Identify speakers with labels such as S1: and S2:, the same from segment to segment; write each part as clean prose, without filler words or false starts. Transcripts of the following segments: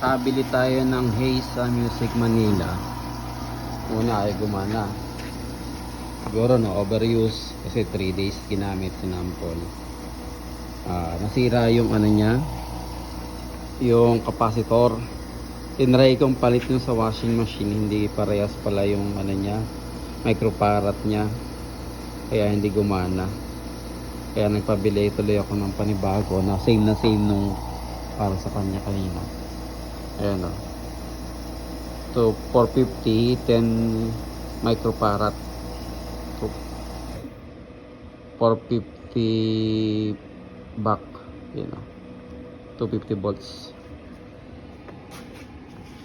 S1: nakabili tayo ng Hayes sa Music Manila. Una ay gumana. Siguro no, overuse kasi 3 days ginamit, sinampol. Nasira yung ano niya, yung capacitor. Tinry kong palit yung sa washing machine, hindi parehas pala yung ano niya, microfarad niya, kaya hindi gumana. Kaya nagpabili tuloy ako ng panibago na same nung para sa kanya kanina. Ayan o. So 450, 10 microfarad. 450 back, you know, 250 volts.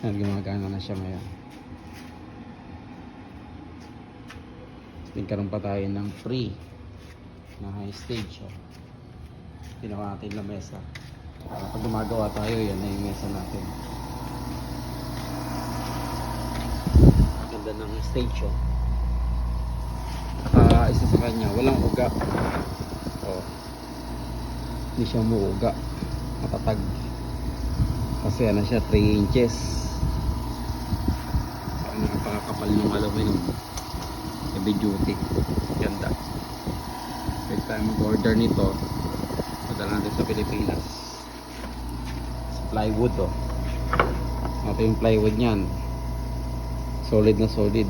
S1: Ayan, gumagana na siya ngayon. Nagkaroon pa tayo ng free na high stage. Ginawa natin la mesa. Pag gumagawa tayo, yan na yung mesa natin. Ganda ng stage. Isa sa kanya, walang uga. Hindi siya muuga, matatag kasi ano siya, 3 inches. Napakakapal ng aluminum, heavy duty, ganda. Pwede tayo mag-order nito, padala natin sa Pilipinas. Sa plywood ito yung plywood nyan, solid na solid,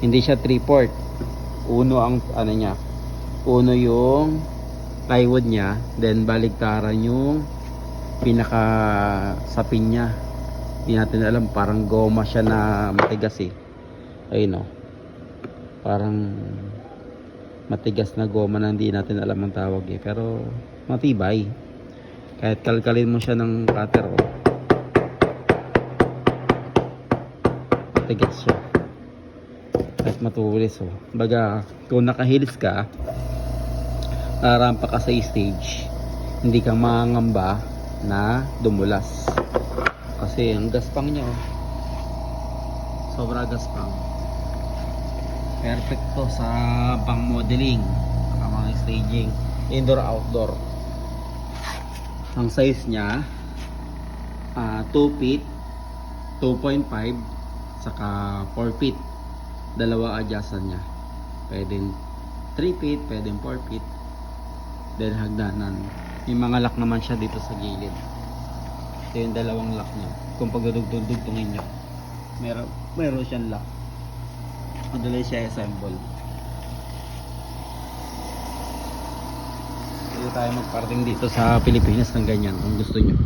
S1: hindi siya 3/4. Uno ang ano niya, uno yung plywood niya, then baligtaran yung pinaka sapin niya. Hindi natin alam, parang goma siya na matigas ayun parang matigas na goma na hindi natin alam ang tawag pero matibay. Kahit kalkalin mo siya ng cutter matigas siya at matulis baga kung nakahilis ka, rampa ka sa stage, hindi ka mangamba na dumulas kasi ang gaspang niya sobra gaspang. Perfect to sa pang modeling, mga staging, indoor outdoor. Ang size niya 2 feet, 2.5 saka 4 feet. Dalawa adjustan niya, pwedeng 3 feet, pwedeng 4 feet, then hagdanan. May mga lock naman siya dito sa gilid. Ito yung dalawang lock niya. Kung pagdudugtungin niya, meron siyang lock. Madali siya assemble. Pwede tayo magparting dito sa Pilipinas ng ganyan kung gusto nyo.